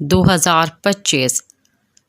2025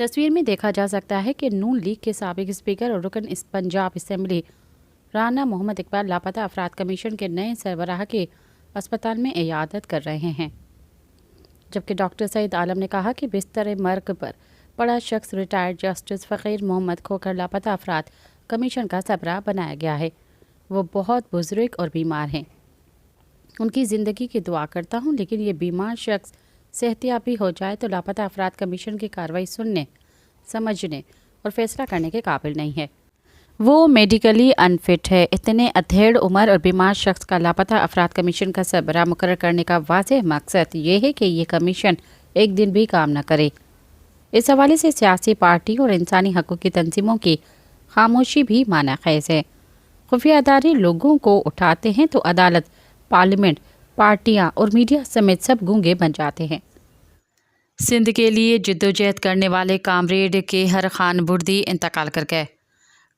تصویر میں دیکھا جا سکتا ہے کہ نون لیگ کے سابق اسپیکر اور رکن پنجاب اسمبلی رانا محمد اقبال لاپتہ افراد کمیشن کے نئے سربراہ کے اسپتال میں عیادت کر رہے ہیں، جبکہ ڈاکٹر سعید عالم نے کہا کہ بستر مرگ پر پڑا شخص ریٹائرڈ جسٹس فقیر محمد کھوکھر لاپتہ افراد کمیشن کا سربراہ بنایا گیا ہے۔ وہ بہت بزرگ اور بیمار ہیں، ان کی زندگی کی دعا کرتا ہوں، لیکن یہ بیمار شخص صحتیابی ہو جائے تو لاپتہ افراد کمیشن کی کارروائی سننے، سمجھنے اور فیصلہ کرنے کے قابل نہیں ہے۔ وہ میڈیکلی انفٹ ہے۔ اتنے ادھیڑ عمر اور بیمار شخص کا لاپتہ افراد کمیشن کا سربراہ مقرر کرنے کا واضح مقصد یہ ہے کہ یہ کمیشن ایک دن بھی کام نہ کرے۔ اس حوالے سے سیاسی پارٹیوں اور انسانی حقوق کی تنظیموں کی خاموشی بھی معنی خیز ہے۔ خفیہ ادارے لوگوں کو اٹھاتے ہیں تو عدالت، پارلیمنٹ، پارٹیاں اور میڈیا سمیت سب گونگے بن جاتے ہیں۔ سندھ کے لیے جدوجہد کرنے والے کامریڈ کیہر خان بردی انتقال کر گئے۔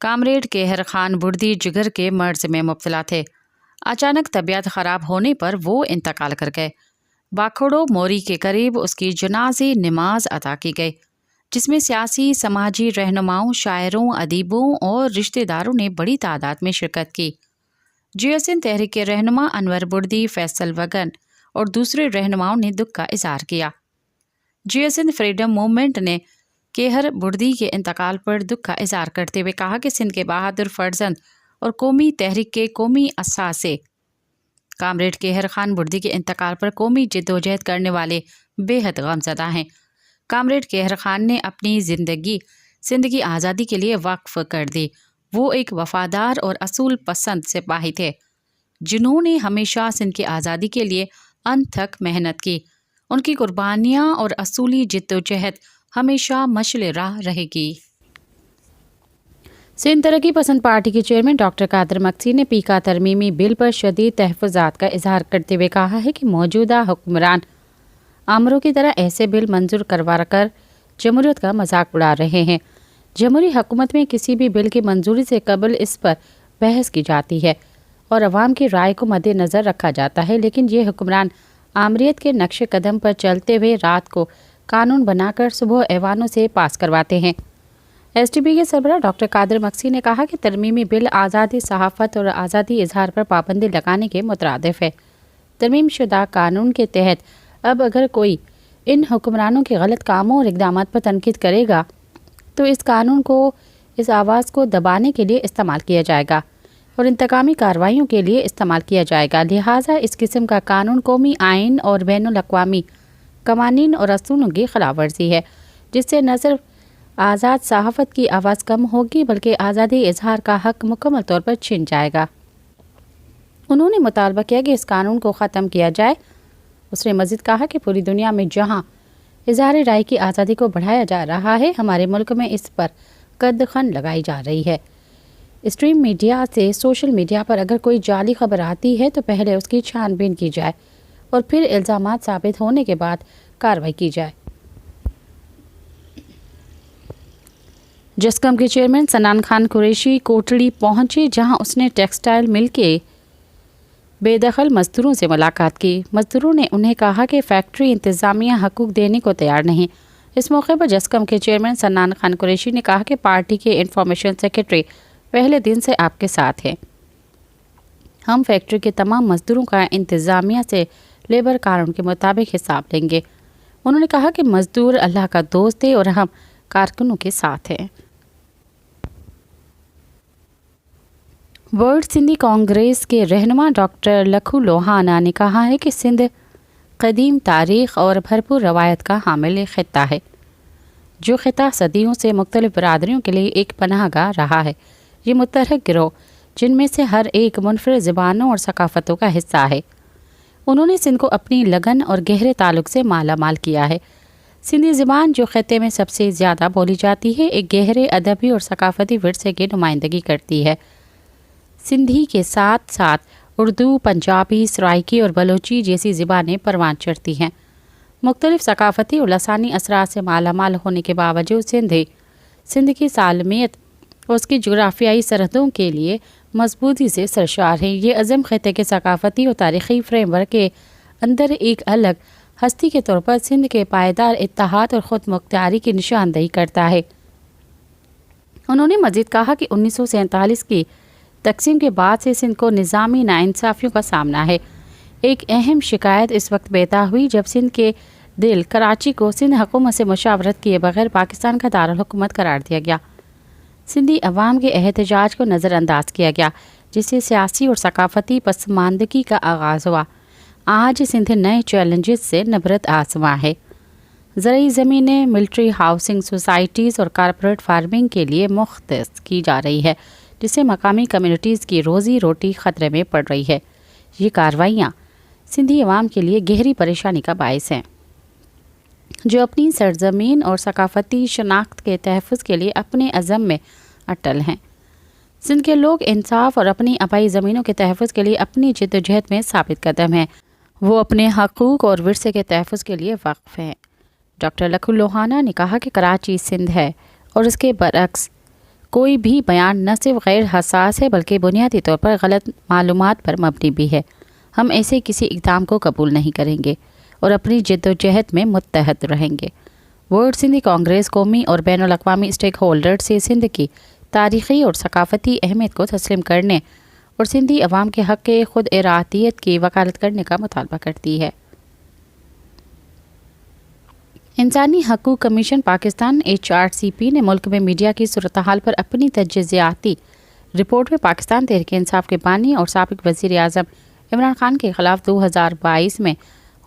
کامریڈ کیہر خان بردی جگر کے مرض میں مبتلا تھے۔ اچانک طبیعت خراب ہونے پر وہ انتقال کر گئے۔ باکھڑو موری کے قریب اس کی جنازی نماز ادا کی گئی، جس میں سیاسی، سماجی رہنماؤں، شاعروں، ادیبوں اور رشتہ داروں نے بڑی تعداد میں شرکت کی۔ GSN تحریک کے رہنما انور بردی، فیصل وگن اور دوسرے رہنماؤں نے دکھ کا اظہار کیا۔ GSN فریڈم موومنٹ نے کیہر بردی کے انتقال پر دکھ کا اظہار کرتے ہوئے کہا کہ سندھ کے بہادر فرزند اور قومی تحریک کے قومی اثاثے کامریڈ کیہر خان بردی کے انتقال پر قومی جدوجہد کرنے والے بے حد غمزدہ ہیں۔ کامریڈ کیہر خان نے اپنی زندگی سندھ کی آزادی کے لیے وقف کر دی۔ وہ ایک وفادار اور اصول پسند سپاہی تھے، جنہوں نے ہمیشہ سندھ کی آزادی کے لیے انتھک محنت کی۔ ان کی قربانیاں اور اصولی جدوجہد ہمیشہ مشعل راہ رہے گی۔ سندھ ترقی پسند پارٹی کے چیئرمین ڈاکٹر قادر مکسی نے پیکا ترمیمی بل پر شدید تحفظات کا اظہار کرتے ہوئے کہا ہے کہ موجودہ حکمران آمروں کی طرح ایسے بل منظور کروا کر جمہوریت کا مذاق اڑا رہے ہیں۔ جمہوری حکومت میں کسی بھی بل کی منظوری سے قبل اس پر بحث کی جاتی ہے اور عوام کی رائے کو مد نظر رکھا جاتا ہے، لیکن یہ حکمران آمریت کے نقش قدم پر چلتے ہوئے رات کو قانون بنا کر صبح ایوانوں سے پاس کرواتے ہیں۔ STP کے سربراہ ڈاکٹر قادر مکسی نے کہا کہ ترمیمی بل آزادی صحافت اور آزادی اظہار پر پابندی لگانے کے مترادف ہے۔ ترمیم شدہ قانون کے تحت اب اگر کوئی ان حکمرانوں کے غلط کاموں اور اقدامات پر تنقید کرے گا تو اس قانون کو اس آواز کو دبانے کے لیے استعمال کیا جائے گا اور انتقامی کارروائیوں کے لیے استعمال کیا جائے گا۔ لہٰذا اس قسم کا قانون قومی آئین اور بین الاقوامی قوانین اور اصولوں کی خلاف ورزی ہے، جس سے نہ صرف آزاد صحافت کی آواز کم ہوگی بلکہ آزادی اظہار کا حق مکمل طور پر چھن جائے گا۔ انہوں نے مطالبہ کیا کہ اس قانون کو ختم کیا جائے۔ اس نے مزید کہا کہ پوری دنیا میں جہاں اظہار رائے کی آزادی کو بڑھایا جا رہا ہے، ہمارے ملک میں اس پر قدغن لگائی جا رہی ہے۔ اسٹریم میڈیا سے سوشل میڈیا پر اگر کوئی جعلی خبر آتی ہے تو پہلے اس کی چھان بین کی جائے اور پھر الزامات ثابت ہونے کے بعد کارروائی کی جائے۔ جسکم کے چیئرمین سنان خان قریشی کوٹڑی پہنچے، جہاں اس نے ٹیکسٹائل مل کے بے دخل مزدوروں سے ملاقات کی۔ مزدوروں نے انہیں کہا کہ فیکٹری انتظامیہ حقوق دینے کو تیار نہیں۔ اس موقع پر جسکم کے چیئرمین سنان خان قریشی نے کہا کہ پارٹی کے انفارمیشن سیکرٹری پہلے دن سے آپ کے ساتھ ہیں۔ ہم فیکٹری کے تمام مزدوروں کا انتظامیہ سے لیبر قانون کے مطابق حساب لیں گے۔ انہوں نے کہا کہ مزدور اللہ کا دوست ہے اور ہم کارکنوں کے ساتھ ہیں۔ ورلڈ سندھی کانگریس کے رہنما ڈاکٹر لکھو لوہانا نے کہا ہے کہ سندھ قدیم تاریخ اور بھرپور روایت کا حامل خطہ ہے، جو خطہ صدیوں سے مختلف برادریوں کے لیے ایک پناہ گاہ رہا ہے۔ یہ متحرک گروہ، جن میں سے ہر ایک منفرد زبانوں اور ثقافتوں کا حصہ ہے، انہوں نے سندھ کو اپنی لگن اور گہرے تعلق سے مالا مال کیا ہے۔ سندھی زبان، جو خطے میں سب سے زیادہ بولی جاتی ہے، ایک گہرے ادبی اور ثقافتی ورثے کی نمائندگی کرتی ہے۔ سندھی کے ساتھ ساتھ اردو، پنجابی، سرائکی اور بلوچی جیسی زبانیں پروان چڑھتی ہیں۔ مختلف ثقافتی اور لسانی اثرات سے مالا مال ہونے کے باوجود سندھ کی سالمیت اور اس کی جغرافیائی سرحدوں کے لیے مضبوطی سے سرشار ہے۔ یہ عظیم خطے کے ثقافتی اور تاریخی فریم ورک کے اندر ایک الگ ہستی کے طور پر سندھ کے پائیدار اتحاد اور خود مختاری کی نشاندہی کرتا ہے۔ انہوں نے مزید کہا کہ 1947 کی تقسیم کے بعد سے سندھ کو نظامی ناانصافیوں کا سامنا ہے۔ ایک اہم شکایت اس وقت پیدا ہوئی جب سندھ کے دل کراچی کو سندھ حکومت سے مشاورت کیے بغیر پاکستان کا دارالحکومت قرار دیا گیا۔ سندھی عوام کے احتجاج کو نظر انداز کیا گیا، جس سے سیاسی اور ثقافتی پسماندگی کا آغاز ہوا۔ آج سندھ نئے چیلنجز سے نبرد آزما ہے۔ زرعی زمینیں ملٹری ہاؤسنگ سوسائٹیز اور کارپوریٹ فارمنگ کے لیے مختص کی جا رہی ہے، جس سے مقامی کمیونٹیز کی روزی روٹی خطرے میں پڑ رہی ہے۔ یہ کارروائیاں سندھی عوام کے لیے گہری پریشانی کا باعث ہیں، جو اپنی سرزمین اور ثقافتی شناخت کے تحفظ کے لیے اپنے عزم میں اٹل ہیں۔ سندھ کے لوگ انصاف اور اپنی آبائی زمینوں کے تحفظ کے لیے اپنی جدوجہد میں ثابت قدم ہیں۔ وہ اپنے حقوق اور ورثے کے تحفظ کے لیے وقف ہیں۔ ڈاکٹر لکھو لوہانہ نے کہا کہ کراچی سندھ ہے اور اس کے برعکس کوئی بھی بیان نہ صرف غیر حساس ہے بلکہ بنیادی طور پر غلط معلومات پر مبنی بھی ہے۔ ہم ایسے کسی اقدام کو قبول نہیں کریں گے اور اپنی جدوجہد میں متحد رہیں گے۔ ورلڈ سندھی کانگریس قومی اور بین الاقوامی اسٹیک ہولڈر سے سندھ کی تاریخی اور ثقافتی اہمیت کو تسلیم کرنے اور سندھی عوام کے حق کے خود ارادیت کی وکالت کرنے کا مطالبہ کرتی ہے۔ انسانی حقوق کمیشن پاکستان HRCP نے ملک میں میڈیا کی صورتحال پر اپنی تجزیاتی رپورٹ میں پاکستان تحریک انصاف کے بانی اور سابق وزیر اعظم عمران خان کے خلاف 2022 میں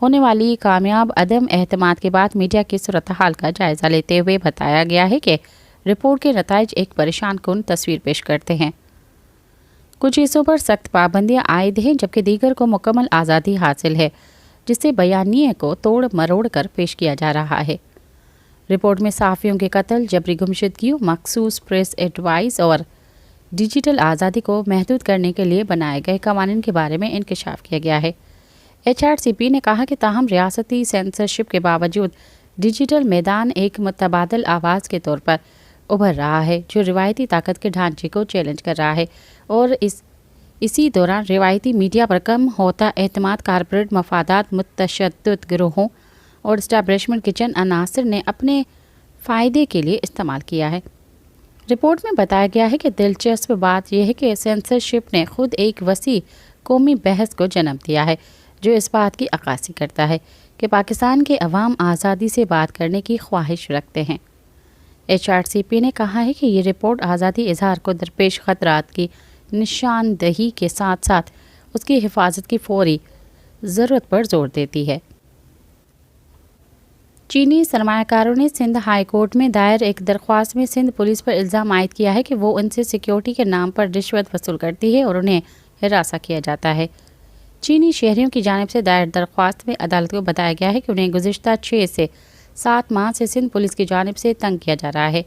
ہونے والی کامیاب عدم اعتماد کے بعد میڈیا کی صورتحال کا جائزہ لیتے ہوئے بتایا گیا ہے کہ رپورٹ کے نتائج ایک پریشان کن تصویر پیش کرتے ہیں۔ کچھ حصوں پر سخت پابندیاں عائد ہیں جبکہ دیگر کو مکمل آزادی حاصل ہے، جس سے بیانیے کو توڑ مروڑ کر پیش کیا جا رہا ہے۔ رپورٹ میں صحافیوں کے قتل، جبری گمشدگیوں، مخصوص پریس ایڈوائز اور ڈیجیٹل آزادی کو محدود کرنے کے لیے بنائے گئے قوانین کے بارے میں انکشاف کیا گیا ہے۔ HRCP نے کہا کہ تاہم ریاستی سینسرشپ کے باوجود ڈیجیٹل میدان ایک متبادل آواز کے طور پر ابھر رہا ہے، جو روایتی طاقت کے ڈھانچے کو چیلنج کر رہا ہے، اور اسی دوران روایتی میڈیا پر کم ہوتا اعتماد کارپوریٹ مفادات، متشدد گروہوں اور اسٹیبلشمنٹ کے چند عناصر نے اپنے فائدے کے لیے استعمال کیا ہے۔ رپورٹ میں بتایا گیا ہے کہ دلچسپ بات یہ ہے کہ سینسرشپ نے خود ایک وسیع قومی بحث کو جنم دیا ہے، جو اس بات کی عکاسی کرتا ہے کہ پاکستان کے عوام آزادی سے بات کرنے کی خواہش رکھتے ہیں۔ HRCP نے کہا ہے کہ یہ رپورٹ آزادی اظہار کو درپیش خطرات کی نشاندہی کے ساتھ ساتھ اس کی حفاظت کی فوری ضرورت پر زور دیتی ہے۔ چینی سرمایہ کاروں نے سندھ ہائی کورٹ میں دائر ایک درخواست میں سندھ پولیس پر الزام عائد کیا ہے کہ وہ ان سے سیکیورٹی کے نام پر رشوت وصول کرتی ہے اور انہیں ہراساں کیا جاتا ہے۔ چینی شہریوں کی جانب سے دائر درخواست میں عدالت کو بتایا گیا ہے کہ انہیں گزشتہ 6 سے 7 ماہ سے سندھ پولیس کی جانب سے تنگ کیا جا رہا ہے۔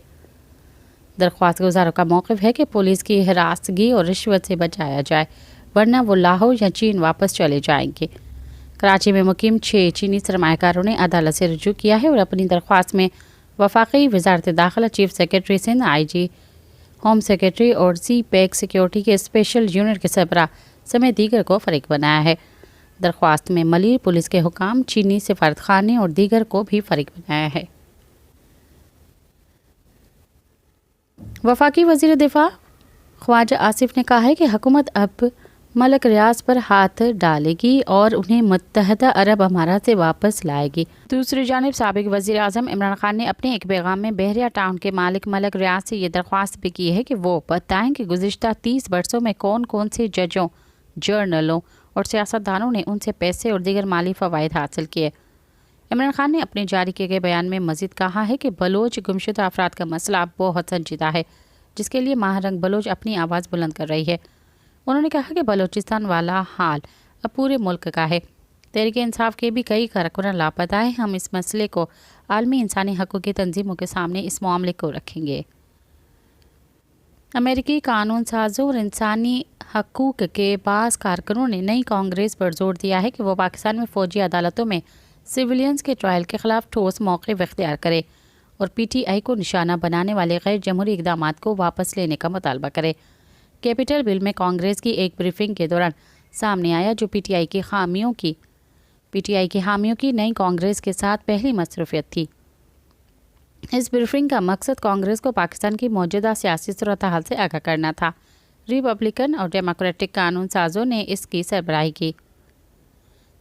درخواست گزاروں کا موقف ہے کہ پولیس کی ہراسگی اور رشوت سے بچایا جائے، ورنہ وہ لاہور یا چین واپس چلے جائیں گے۔ کراچی میں مقیم 6 چینی سرمایہ کاروں نے عدالت سے رجوع کیا ہے اور اپنی درخواست میں وفاقی وزارت داخلہ، chief secretary Sindh, IG، home secretary اور CPEC سیکیورٹی کے اسپیشل یونٹ کے سربراہ سمیت دیگر کو فریق بنایا ہے۔ درخواست میں ملیر پولیس کے حکام، چینی سفارت خانے اور دیگر کو بھی فریق بنایا ہے۔ وفاقی وزیر دفاع خواجہ آصف نے کہا ہے کہ حکومت اب ملک ریاض پر ہاتھ ڈالے گی اور انہیں متحدہ عرب امارات سے واپس لائے گی۔ دوسری جانب سابق وزیر اعظم عمران خان نے اپنے ایک پیغام میں بحریہ ٹاؤن کے مالک ملک ریاض سے یہ درخواست بھی کی ہے کہ وہ بتائیں کہ گزشتہ 30 برسوں میں کون کون سے ججوں، جرنلوں اور سیاستدانوں نے ان سے پیسے اور دیگر مالی فوائد حاصل کیے۔ عمران خان نے اپنے جاری کیے گئے بیان میں مزید کہا ہے کہ بلوچ گمشدہ افراد کا مسئلہ اب بہت سنجیدہ ہے، جس کے لیے ماہ رنگ بلوچ اپنی آواز بلند کر رہی ہے۔ انہوں نے کہا کہ بلوچستان والا حال اب پورے ملک کا ہے۔ تحریک انصاف کے بھی کئی کارکنان لاپتہ ہیں۔ ہم اس مسئلے کو عالمی انسانی حقوق کی تنظیموں کے سامنے اس معاملے کو رکھیں گے۔ امریکی قانون سازوں اور انسانی حقوق کے بعض کارکنوں نے نئی کانگریس پر زور دیا ہے کہ وہ پاکستان میں فوجی عدالتوں میں سویلینز کے ٹرائل کے خلاف ٹھوس موقف اختیار کرے اور PTI کو نشانہ بنانے والے غیر جمہوری اقدامات کو واپس لینے کا مطالبہ کرے۔ کیپٹل بل میں کانگریس کی ایک بریفنگ کے دوران سامنے آیا جو PTI کی خامیوں کی پی ٹی آئی کے حامیوں کی نئی کانگریس کے ساتھ پہلی مصروفیت تھی۔ اس بریفنگ کا مقصد کانگریس کو پاکستان کی موجودہ سیاسی صورتحال سے آگاہ کرنا تھا۔ ریپبلکن اور ڈیموکریٹک قانون سازوں نے اس کی سربراہی کی۔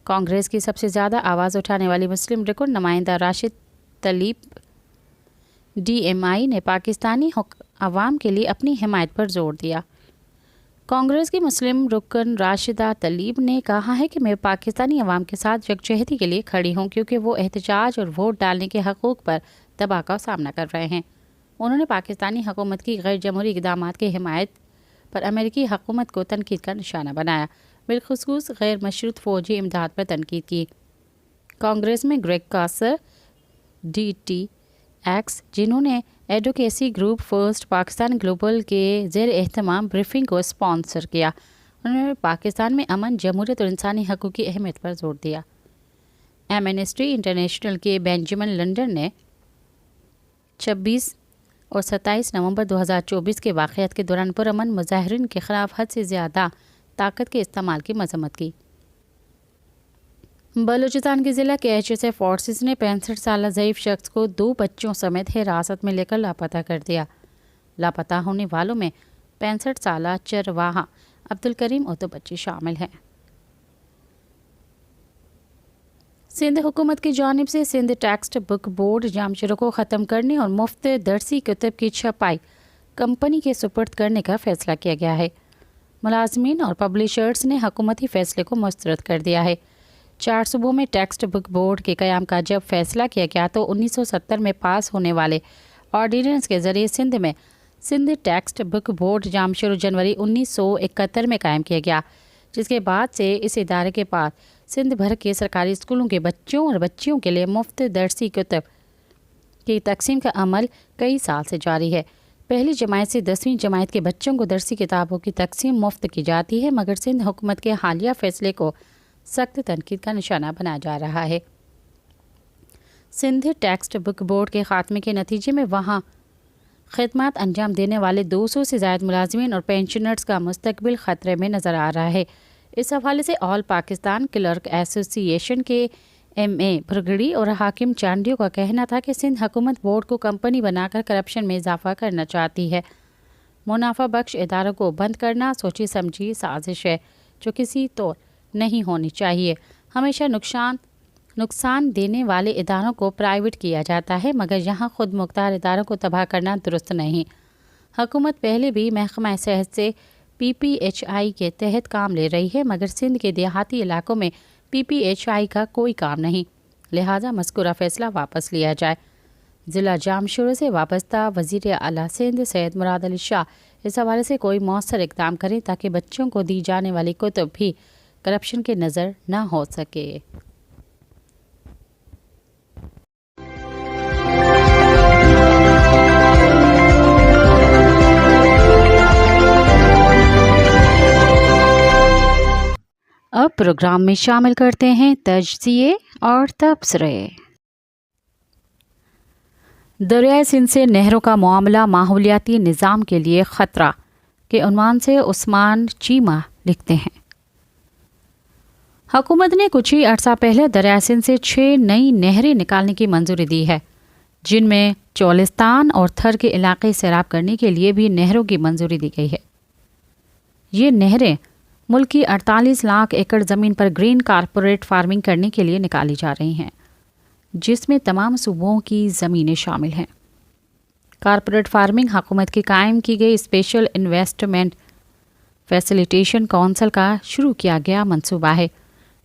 کانگریس کی سب سے زیادہ آواز اٹھانے والی مسلم رکن نمائندہ راشد طلیب ڈی ایم آئی نے پاکستانی عوام کے لیے اپنی حمایت پر زور دیا۔ کانگریس کی مسلم رکن راشدہ طلیب نے کہا ہے کہ میں پاکستانی عوام کے ساتھ یکجہتی کے لیے کھڑی ہوں کیونکہ وہ احتجاج اور ووٹ ڈالنے کے حقوق پر دباؤ کا سامنا کر رہے ہیں۔ انہوں نے پاکستانی حکومت کی غیر جمہوری اقدامات کی حمایت پر امریکی حکومت کو تنقید کا نشانہ بنایا، بالخصوص غیر مشروط فوجی امداد پر تنقید کی۔ کانگریس میں گریگ کاسر ڈی ٹی ایکس، جنہوں نے advocacy group first Pakistan global کے زیر اہتمام بریفنگ کو اسپانسر کیا، انہوں نے پاکستان میں امن، جمہوریت اور انسانی حقوق کی اہمیت پر زور دیا۔ ایمنسٹی انٹرنیشنل کے بینجمن لنڈن نے 26 اور 27 نومبر 2024 کے واقعات کے دوران پرامن مظاہرین کے خلاف حد سے زیادہ طاقت کے استعمال کی مذمت کی۔ بلوچستان کے ضلع کے ایچ ایس ایف فورسز نے 65 سالہ ضعیف شخص کو 2 بچوں سمیت حراست میں لے کر لاپتہ کر دیا۔ لاپتہ ہونے والوں میں 65 سالہ چرواہا عبدالکریم اور 2 بچے شامل ہیں۔ سندھ حکومت کی جانب سے سندھ ٹیکسٹ بک بورڈ جامشوروں کو ختم کرنے اور مفت درسی کتب کی چھپائی کمپنی کے سپرد کرنے کا فیصلہ کیا گیا ہے۔ ملازمین اور پبلشرز نے حکومتی فیصلے کو مسترد کر دیا ہے۔ 4 صوبوں میں ٹیکسٹ بک بورڈ کے قیام کا جب فیصلہ کیا گیا تو 1970 میں پاس ہونے والے آرڈیننس کے ذریعے سندھ میں Sindh text book board Jamshoro جنوری 1971 میں قائم کیا گیا، جس کے بعد سے اس ادارے کے پاس سندھ بھر کے سرکاری اسکولوں کے بچوں اور بچیوں کے لیے مفت درسی کتب کی تقسیم کا عمل کئی سال سے جاری ہے۔ پہلی جماعت سے 10ویں جماعت کے بچوں کو درسی کتابوں کی تقسیم مفت کی جاتی ہے، مگر سندھ حکومت کے حالیہ فیصلے کو سخت تنقید کا نشانہ بنایا جا رہا ہے۔ سندھ ٹیکسٹ بک بورڈ کے خاتمے کے نتیجے میں وہاں خدمات انجام دینے والے 200 سے زائد ملازمین اور پینشنرز کا مستقبل خطرے میں نظر آ رہا ہے۔ اس حوالے سے آل پاکستان کلرک ایسوسی ایشن کے ایم اے بھرگڑی اور حاکم چانڈیو کا کہنا تھا کہ سندھ حکومت بورڈ کو کمپنی بنا کر کرپشن میں اضافہ کرنا چاہتی ہے۔ منافع بخش اداروں کو بند کرنا سوچی سمجھی سازش ہے جو کسی طور نہیں ہونی چاہیے۔ ہمیشہ نقصان دینے والے اداروں کو پرائیویٹ کیا جاتا ہے، مگر یہاں خود مختار اداروں کو تباہ کرنا درست نہیں۔ حکومت پہلے بھی محکمہ صحت سے پی پی ایچ آئی کے تحت کام لے رہی ہے، مگر سندھ کے دیہاتی علاقوں میں پی پی ایچ آئی کا کوئی کام نہیں، لہٰذا مذکورہ فیصلہ واپس لیا جائے۔ ضلع جامشورو سے وابستہ وزیر اعلیٰ سندھ سید مراد علی شاہ اس حوالے سے کوئی مؤثر اقدام کریں تاکہ بچوں کو دی جانے والی کتب بھی کرپشن کے نظر نہ ہو سکے۔ اب پروگرام میں شامل کرتے ہیں تجزیے اور تبصرے۔ دریائے سندھ سے نہروں کا معاملہ ماحولیاتی نظام کے لیے خطرہ کے عنوان سے عثمان چیمہ لکھتے ہیں، حکومت نے کچھ ہی عرصہ پہلے دریائے سندھ سے 6 نئی نہریں نکالنے کی منظوری دی ہے، جن میں چولستان اور تھر کے علاقے سیراب کرنے کے لیے بھی نہروں کی منظوری دی گئی ہے۔ یہ نہریں ملک کی 48 لاکھ ایکڑ زمین پر گرین کارپوریٹ فارمنگ کرنے کے لیے نکالی جا رہی ہیں، جس میں تمام صوبوں کی زمینیں شامل ہیں۔ کارپوریٹ فارمنگ حکومت کی قائم کی گئی اسپیشل انویسٹمنٹ فیسیلیٹیشن کونسل کا شروع کیا گیا منصوبہ ہے۔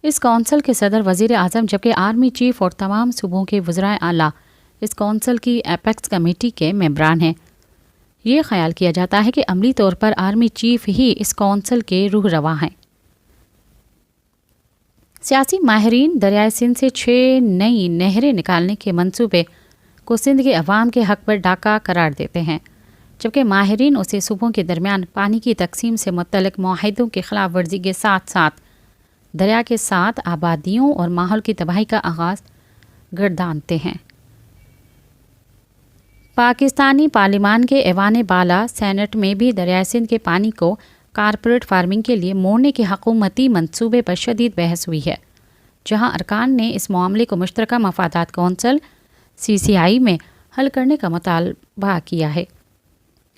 اس کونسل کے صدر وزیر اعظم جبکہ آرمی چیف اور تمام صوبوں کے وزرائے اعلیٰ اس کونسل کی ایپیکس کمیٹی کے ممبران ہیں۔ یہ خیال کیا جاتا ہے کہ عملی طور پر آرمی چیف ہی اس کونسل کے روح رواں ہیں۔ سیاسی ماہرین دریائے سندھ سے 6 نئی نہریں نکالنے کے منصوبے کو سندھ کے عوام کے حق پر ڈاکہ قرار دیتے ہیں، جبکہ ماہرین اسے صوبوں کے درمیان پانی کی تقسیم سے متعلق معاہدوں کی خلاف ورزی کے ساتھ ساتھ دریا کے ساتھ آبادیوں اور ماحول کی تباہی کا آغاز گردانتے ہیں۔ پاکستانی پارلیمان کے ایوان بالا سینٹ میں بھی دریائے سندھ کے پانی کو کارپوریٹ فارمنگ کے لیے موڑنے کے حکومتی منصوبے پر شدید بحث ہوئی ہے۔ جہاں ارکان نے اس معاملے کو مشترکہ مفادات کونسل CCI میں حل کرنے کا مطالبہ کیا ہے۔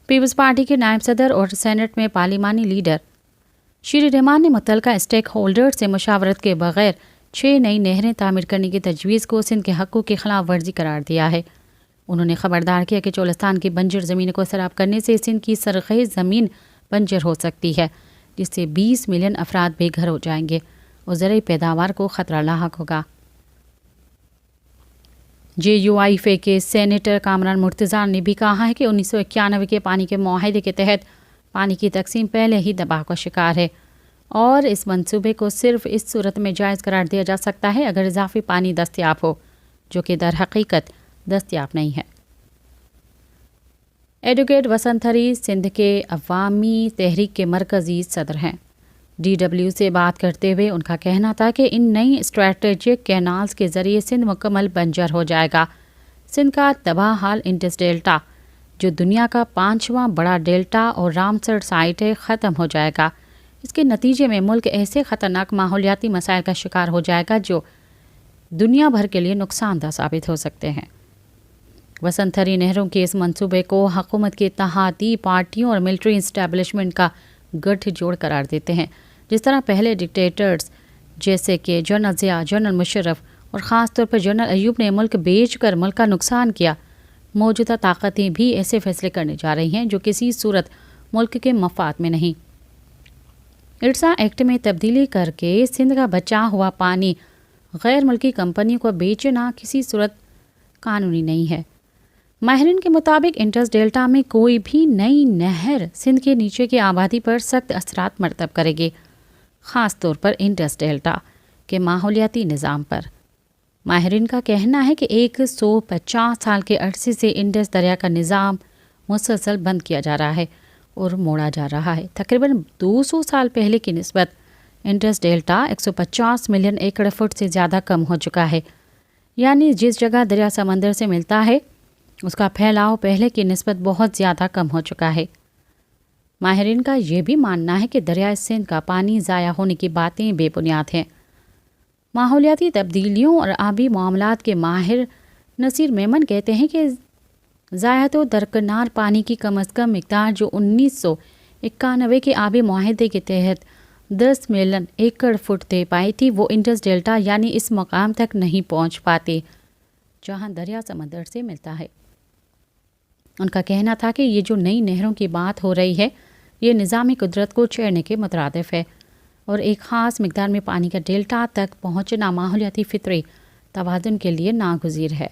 پیپلز پارٹی کے نائب صدر اور سینٹ میں پارلیمانی لیڈر شری رحمان نے متعلقہ اسٹیک ہولڈر سے مشاورت کے بغیر 6 نئی نہریں تعمیر کرنے کی تجویز کو سندھ کے حقوق کی خلاف ورزی قرار دیا ہے۔ انہوں نے خبردار کیا کہ چولستان کی بنجر زمین کو سیراب کرنے سے سندھ کی سرخیز زمین بنجر ہو سکتی ہے، جس سے 20 ملین افراد بے گھر ہو جائیں گے اور زرعی پیداوار کو خطرہ لاحق ہوگا۔ JUIF کے سینیٹر کامران مرتضیٰ نے بھی کہا ہے کہ 1991 کے پانی کے معاہدے کے تحت پانی کی تقسیم پہلے ہی دباؤ کا شکار ہے اور اس منصوبے کو صرف اس صورت میں جائز قرار دیا جا سکتا ہے اگر اضافی پانی دستیاب ہو، جو کہ در حقیقت دستیاب نہیں ہے۔ ایڈوکیٹ وسنتھری سندھ کے عوامی تحریک کے مرکزی صدر ہیں۔ DW سے بات کرتے ہوئے ان کا کہنا تھا کہ ان نئی اسٹریٹجک کینالز کے ذریعے سندھ مکمل بنجر ہو جائے گا۔ سندھ کا تباہ حال انڈس ڈیلٹا، جو دنیا کا 5واں بڑا ڈیلٹا اور رامسر سائٹ ہے، ختم ہو جائے گا۔ اس کے نتیجے میں ملک ایسے خطرناک ماحولیاتی مسائل کا شکار ہو جائے گا جو دنیا بھر کے لیے نقصان دہ ثابت ہو سکتے ہیں۔ وسنتھری نہروں کے اس منصوبے کو حکومت کے اتحادی پارٹیوں اور ملٹری اسٹیبلشمنٹ کا گٹھ جوڑ قرار دیتے ہیں، جس طرح پہلے ڈکٹیٹرز جیسے کہ جنرل ضیاء، جنرل مشرف اور خاص طور پر جنرل ایوب نے ملک بیچ کر ملک کا نقصان کیا۔ موجودہ طاقتیں بھی ایسے فیصلے کرنے جا رہی ہیں جو کسی صورت ملک کے مفاد میں نہیں۔ ارسا ایکٹ میں تبدیلی کر کے سندھ کا بچا ہوا پانی غیر ملکی کمپنیوں کو بیچنا کسی صورت قانونی نہیں ہے۔ ماہرین کے مطابق انڈس ڈیلٹا میں کوئی بھی نئی نہر سندھ کے نیچے کی آبادی پر سخت اثرات مرتب کرے گی، خاص طور پر انڈس ڈیلٹا کے ماحولیاتی نظام پر۔ ماہرین کا کہنا ہے کہ 150 سال کے عرصے سے انڈس دریا کا نظام مسلسل بند کیا جا رہا ہے اور موڑا جا رہا ہے۔ تقریباً 200 سال پہلے کی نسبت انڈس ڈیلٹا 150 ملین ایکڑ فٹ سے زیادہ کم ہو چکا ہے، یعنی جس جگہ دریا سمندر سے ملتا ہے اس کا پھیلاؤ پہلے کی نسبت بہت زیادہ کم ہو چکا ہے۔ ماہرین کا یہ بھی ماننا ہے کہ دریائے سندھ کا پانی ضائع ہونے کی باتیں بے بنیاد ہیں۔ ماحولیاتی تبدیلیوں اور آبی معاملات کے ماہر نصیر میمن کہتے ہیں کہ ضائع و درکنار پانی کی کم از کم مقدار جو 1991 کے آبی معاہدے کے تحت 10 ملین ایکڑ فٹ طے پائی تھی، وہ انڈس ڈیلٹا یعنی اس مقام تک نہیں پہنچ پاتے جہاں دریا سمندر سے ملتا ہے۔ ان کا کہنا تھا کہ یہ جو نئی نہروں کی بات ہو رہی ہے یہ نظام قدرت کو چھیڑنے کے مترادف ہے اور ایک خاص مقدار میں پانی کا ڈیلٹا تک پہنچنا ماحولیاتی فطری توازن کے لیے ناگزیر ہے۔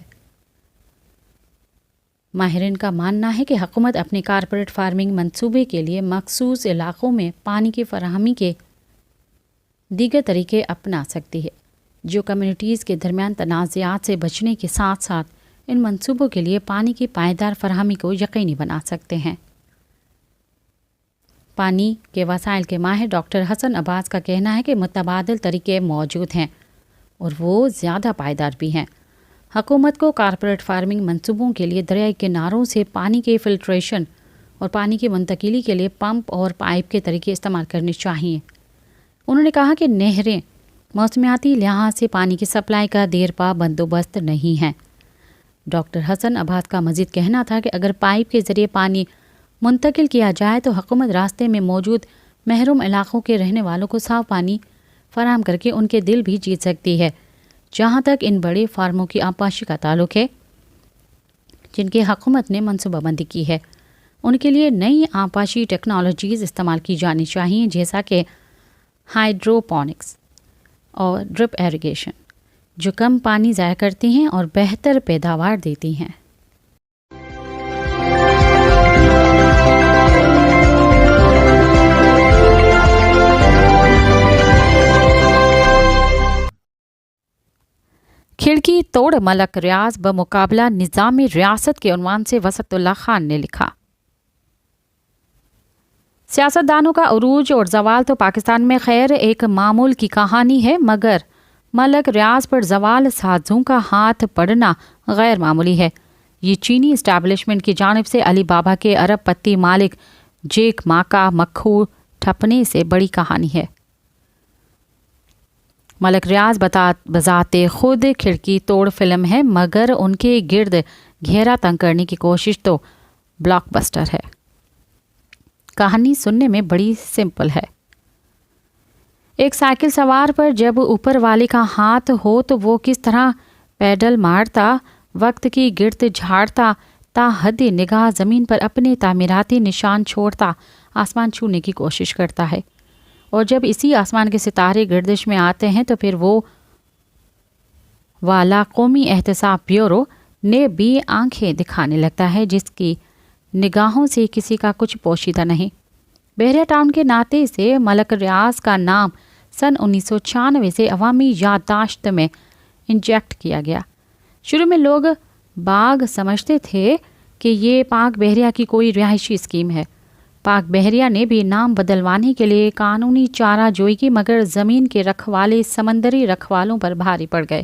ماہرین کا ماننا ہے کہ حکومت اپنے کارپوریٹ فارمنگ منصوبے کے لیے مخصوص علاقوں میں پانی کی فراہمی کے دیگر طریقے اپنا سکتی ہے جو کمیونٹیز کے درمیان تنازعات سے بچنے کے ساتھ ساتھ ان منصوبوں کے لیے پانی کی پائیدار فراہمی کو یقینی بنا سکتے ہیں۔ پانی کے وسائل کے ماہر ڈاکٹر حسن عباس کا کہنا ہے کہ متبادل طریقے موجود ہیں اور وہ زیادہ پائیدار بھی ہیں۔ حکومت کو کارپوریٹ فارمنگ منصوبوں کے لیے دریائی کناروں سے پانی کے فلٹریشن اور پانی کی منتقلی کے لیے پمپ اور پائپ کے طریقے استعمال کرنے چاہیے۔ انہوں نے کہا کہ نہریں موسمیاتی لحاظ سے پانی کی سپلائی کا دیر پا بندوبست نہیں ہیں۔ ڈاکٹر حسن عباس کا مزید کہنا تھا کہ اگر پائپ کے ذریعے پانی منتقل کیا جائے تو حکومت راستے میں موجود محروم علاقوں کے رہنے والوں کو صاف پانی فراہم کر کے ان کے دل بھی جیت سکتی ہے۔ جہاں تک ان بڑے فارموں کی آبپاشی کا تعلق ہے جن کی حکومت نے منصوبہ بندی کی ہے، ان کے لیے نئی آبپاشی ٹیکنالوجیز استعمال کی جانی چاہیے، جیسا کہ ہائیڈروپونکس اور ڈرپ ایریگیشن، جو کم پانی ضائع کرتی ہیں اور بہتر پیداوار دیتی ہیں۔ کھڑکی توڑ ملک ریاض بمقابلہ نظام ریاست کے عنوان سے وسط اللہ خان نے لکھا۔ سیاستدانوں کا عروج اور زوال تو پاکستان میں خیر ایک معمول کی کہانی ہے، مگر ملک ریاض پر زوال سازوں کا ہاتھ پڑنا غیر معمولی ہے۔ یہ چینی اسٹیبلشمنٹ کی جانب سے علی بابا کے ارب پتی مالک جیک ما کا مکھو ٹھپنے سے بڑی کہانی ہے۔ ملک ریاض بذات خود کھڑکی توڑ فلم ہے، مگر ان کے گرد گھیرا تنگ کرنے کی کوشش تو بلاک بسٹر ہے۔ کہانی سننے میں بڑی سمپل ہے۔ ایک سائیکل سوار پر جب اوپر والے کا ہاتھ ہو تو وہ کس طرح پیڈل مارتا، وقت کی گرد جھاڑتا، تا حد نگاہ زمین پر اپنے تعمیراتی نشان چھوڑتا آسمان چھونے کی کوشش کرتا ہے، اور جب اسی آسمان کے ستارے گردش میں آتے ہیں تو پھر وہ والا قومی احتساب بیورو نے بھی آنکھیں دکھانے لگتا ہے، جس کی نگاہوں سے کسی کا کچھ پوشیدہ نہیں۔ بحریہ ٹاؤن کے ناطے سے ملک ریاض کا نام سن 1996 سے عوامی یادداشت میں انجیکٹ کیا گیا۔ شروع میں لوگ باغ سمجھتے تھے کہ یہ پاک بحریہ کی کوئی رہائشی اسکیم ہے۔ پاک بحریہ نے بھی نام بدلوانے کے لیے قانونی چارہ جوئی کی، مگر زمین کے رکھوالے سمندری رکھوالوں پر بھاری پڑ گئے۔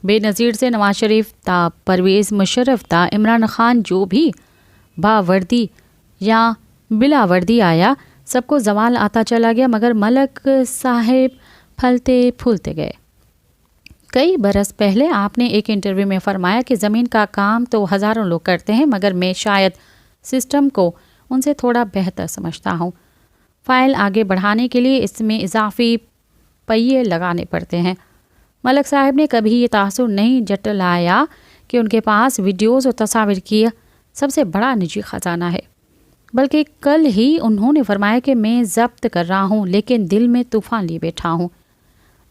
بے نظیر سے نواز شریف تا پرویز مشرف تا عمران خان جو بھی باوردی یا بلا وردی آیا، سب کو زوال آتا چلا گیا، مگر ملک صاحب پھلتے پھولتے گئے۔ کئی برس پہلے آپ نے ایک انٹرویو میں فرمایا کہ زمین کا کام تو ہزاروں لوگ کرتے ہیں، مگر میں شاید سسٹم کو ان سے تھوڑا بہتر سمجھتا ہوں۔ فائل آگے بڑھانے کے لیے اس میں اضافی پہیے لگانے پڑتے ہیں۔ ملک صاحب نے کبھی یہ تاثر نہیں جٹلایا کہ ان کے پاس ویڈیوز اور تصاویر کی سب سے بڑا نجی خزانہ ہے، بلکہ کل ہی انہوں نے فرمایا کہ میں ضبط کر رہا ہوں لیکن دل میں طوفان لیے بیٹھا ہوں۔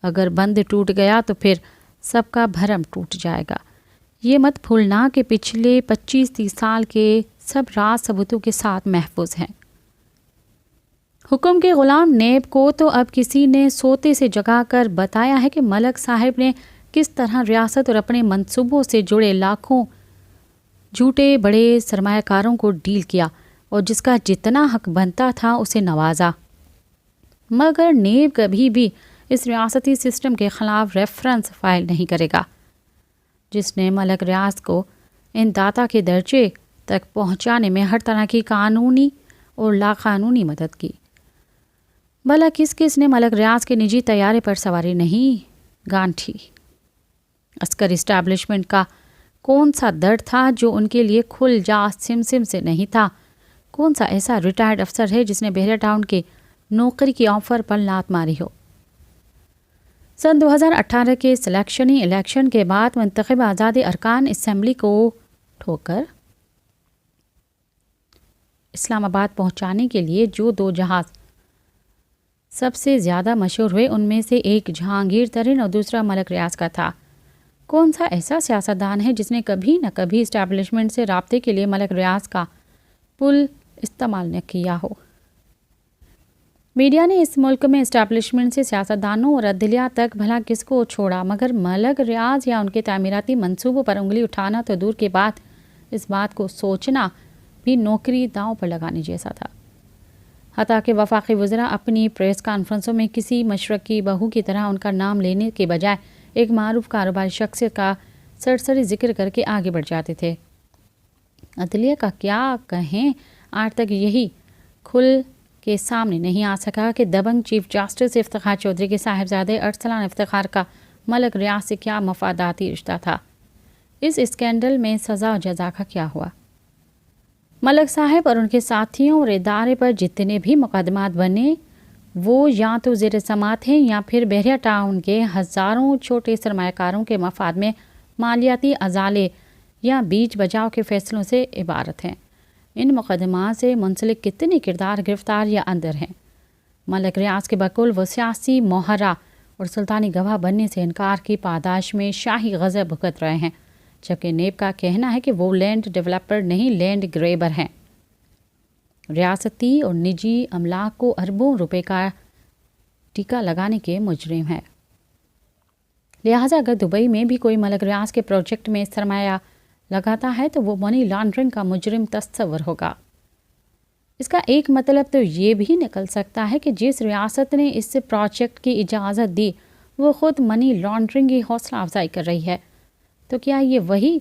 اگر بند ٹوٹ گیا تو پھر سب کا بھرم ٹوٹ جائے گا۔ یہ مت بھولنا کہ پچھلے 25-30 سال کے سب راز ثبوتوں کے ساتھ محفوظ ہیں۔ حکم کے غلام نیب کو تو اب کسی نے سوتے سے جگا کر بتایا ہے کہ ملک صاحب نے کس طرح ریاست اور اپنے منصوبوں سے جڑے لاکھوں جھوٹے بڑے سرمایہ کاروں کو ڈیل کیا اور جس کا جتنا حق بنتا تھا اسے نوازا، مگر نیب کبھی بھی اس ریاستی سسٹم کے خلاف ریفرنس فائل نہیں کرے گا جس نے ملک ریاض کو ان داتا کے درجے تک پہنچانے میں ہر طرح کی قانونی اور لا قانونی مدد کی۔ بھلا کس نے ملک ریاض کے نجی طیارے پر سواری نہیں گانٹھی؟ عسکر اسٹیبلشمنٹ کا کون سا درد تھا جو ان کے لیے کھل جا سم سے نہیں تھا؟ کون سا ایسا ریٹائرڈ افسر ہے جس نے بحریہ ٹاؤن کے نوکری کی آفر پر لات ماری ہو؟ سن 2018 کے سلیکشنی الیکشن کے بعد منتخب آزاد ارکان اسمبلی کو ٹھوکر اسلام آباد پہنچانے کے لیے جو 2 جہاز سب سے زیادہ مشہور ہوئے، ان میں سے ایک جہانگیر ترین اور دوسرا ملک ریاض کا تھا۔ کون سا ایسا سیاستدان ہے جس نے کبھی نہ کبھی اسٹیبلشمنٹ سے رابطے کے لیے ملک ریاض کا پل استعمال نہ کیا ہو؟ میڈیا نے اس ملک میں اسٹیبلشمنٹ سے سیاستدانوں اور عدلیہ تک بھلا کس کو چھوڑا، مگر ملک ریاض یا ان کے تعمیراتی منصوبوں پر انگلی اٹھانا تو دور کے بات، اس بات کو سوچنا بھی نوکری داؤں پر لگانے جیسا تھا۔ حتیٰ کہ وفاقی وزراء اپنی پریس کانفرنسوں میں کسی مشرقی بہو کی طرح ان کا نام لینے کے بجائے ایک معروف کاروباری شخصیت کا سرسری ذکر کر کے آگے بڑھ جاتے تھے۔ عدلیہ کا کیا کہیں، آج تک یہی کھل کے سامنے نہیں آ سکا کہ دبنگ چیف جسٹس افتخار چودھری کے صاحبزادے ارسلان افتخار کا ملک ریاض سے کیا مفاداتی رشتہ تھا۔ اس اسکینڈل میں سزا و جزا کا کیا ہوا؟ ملک صاحب اور ان کے ساتھیوں اور ادارے پر جتنے بھی مقدمات بنے وہ یا تو زیر سماعت ہیں یا پھر بحریہ ٹاؤن کے ہزاروں چھوٹے سرمایہ کاروں کے مفاد میں مالیاتی ازالے یا بیچ بچاؤ کے فیصلوں سے عبارت ہیں۔ ان مقدمات سے منسلک کتنے کردار گرفتار یا اندر ہیں؟ ملک ریاض کے بقول وہ سیاسی موہرہ اور سلطانی گواہ بننے سے انکار کی پاداش میں شاہی غضب بھگت رہے ہیں، جبکہ نیب کا کہنا ہے کہ وہ لینڈ ڈیولپر نہیں، لینڈ گریبر ہیں۔ ریاستی اور نجی املاک کو اربوں روپے کا ٹیکہ لگانے کے مجرم ہیں۔ لہٰذا اگر دبئی میں بھی کوئی ملک ریاض کے پروجیکٹ میں سرمایہ لگاتا ہے تو وہ منی لانڈرنگ کا مجرم تصور ہوگا۔ اس کا ایک مطلب تو یہ بھی نکل سکتا ہے کہ جس ریاست نے اس پروجیکٹ کی اجازت دی وہ خود منی لانڈرنگ کی حوصلہ افزائی کر رہی ہے۔ تو کیا یہ وہی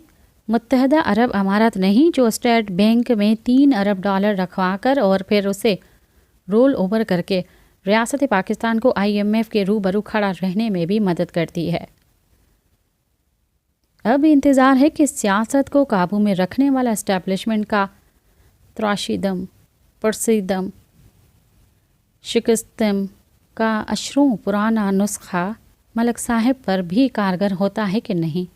متحدہ عرب امارات نہیں جو اسٹیٹ بینک میں $3 ارب رکھوا کر اور پھر اسے رول اوور کر کے ریاست پاکستان کو IMF کے روبرو کھڑا رہنے میں بھی مدد کرتی ہے۔ اب انتظار ہے کہ سیاست کو قابو میں رکھنے والا اسٹیبلشمنٹ کا تراشیدم، پرسیدم، شکستم کا اشروں پرانا نسخہ ملک صاحب پر بھی کارگر ہوتا ہے کہ نہیں۔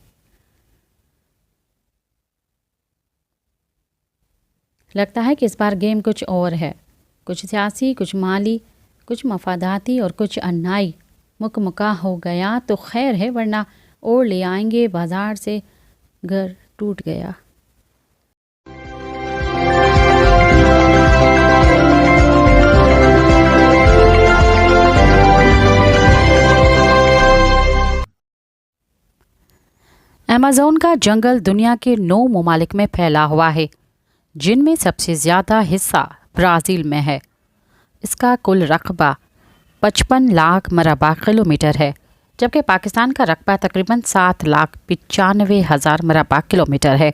لگتا ہے کہ اس بار گیم کچھ اور ہے، کچھ سیاسی، کچھ مالی، کچھ مفاداتی اور کچھ انائی مکمکا ہو گیا تو خیر ہے، ورنہ اور لے آئیں گے بازار سے گھر ٹوٹ گیا۔ ایمیزون کا جنگل دنیا کے 9 ممالک میں پھیلا ہوا ہے، جن میں سب سے زیادہ حصہ برازیل میں ہے۔ اس کا کل رقبہ 55 لاکھ مربع کلومیٹر ہے، جبکہ پاکستان کا رقبہ تقریباً 7,95,000 مربع کلومیٹر ہے۔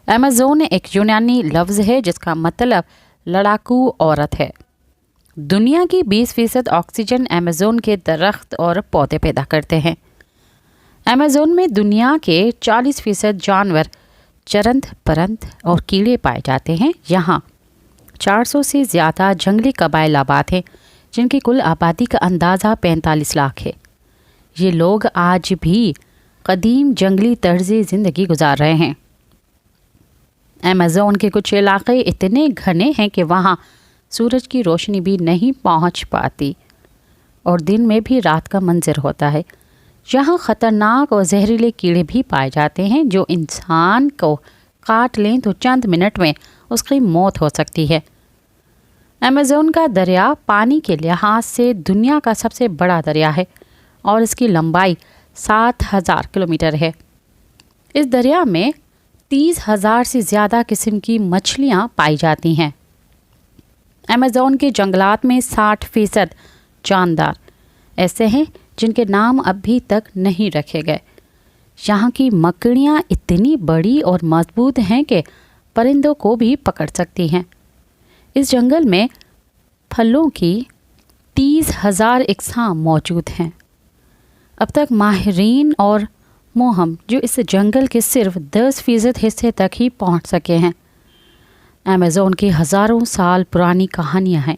ایمیزون ایک یونانی لفظ ہے جس کا مطلب لڑاکو عورت ہے۔ دنیا کی 20% آکسیجن ایمیزون کے درخت اور پودے پیدا کرتے ہیں۔ ایمیزون میں دنیا کے 40% جانور، چرند پرند اور کیڑے پائے جاتے ہیں۔ یہاں 400 سے زیادہ جنگلی قبائل آباد ہیں، جن کی کل آبادی کا اندازہ 45 لاکھ ہے۔ یہ لوگ آج بھی قدیم جنگلی طرز زندگی گزار رہے ہیں۔ ایمیزون کے کچھ علاقے اتنے گھنے ہیں کہ وہاں سورج کی روشنی بھی نہیں پہنچ پاتی اور دن میں بھی رات کا منظر ہوتا ہے۔ یہاں خطرناک اور زہریلے کیڑے بھی پائے جاتے ہیں جو انسان کو کاٹ لیں تو چند منٹ میں اس کی موت ہو سکتی ہے۔ ایمیزون کا دریا پانی کے لحاظ سے دنیا کا سب سے بڑا دریا ہے اور اس کی لمبائی 7,000 کلومیٹر ہے۔ اس دریا میں 30,000 سے زیادہ قسم کی مچھلیاں پائی جاتی ہیں۔ ایمیزون کے جنگلات میں 60% جاندار ایسے ہیں جن کے نام اب بھی تک نہیں رکھے گئے۔ یہاں کی مکڑیاں اتنی بڑی اور مضبوط ہیں کہ پرندوں کو بھی پکڑ سکتی ہیں۔ اس جنگل میں پھلوں کی 30,000 اقسام موجود ہیں۔ اب تک ماہرین اور موہم جو اس جنگل کے صرف 10% حصے تک ہی پہنچ سکے ہیں۔ ایمیزون کی ہزاروں سال پرانی کہانیاں ہیں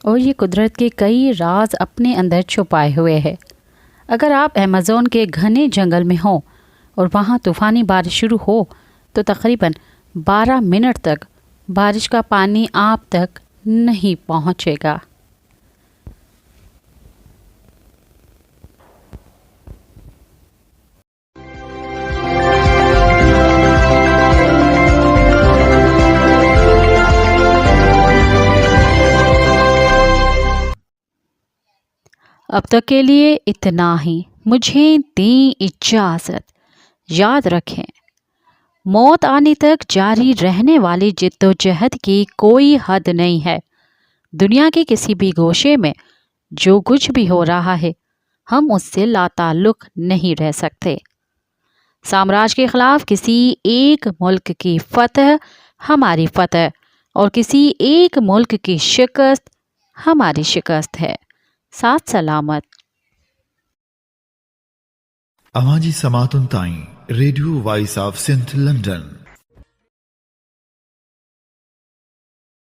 اور یہ قدرت کے کئی راز اپنے اندر چھپائے ہوئے ہیں۔ اگر آپ ایمیزون کے گھنے جنگل میں ہوں اور وہاں طوفانی بارش شروع ہو تو تقریباً 12 منٹ تک بارش کا پانی آپ تک نہیں پہنچے گا۔ اب تک کے لیے اتنا ہی، مجھے دیں اجازت۔ یاد رکھیں، موت آنے تک جاری رہنے والی جدوجہد کی کوئی حد نہیں ہے۔ دنیا کے کسی بھی گوشے میں جو کچھ بھی ہو رہا ہے، ہم اس سے لاتعلق نہیں رہ سکتے۔ سامراج کے خلاف کسی ایک ملک کی فتح ہماری فتح اور کسی ایک ملک کی شکست ہماری شکست ہے۔ ساتھ سلامت۔ Amaji Samatun Tain, Radio Voice of St. London.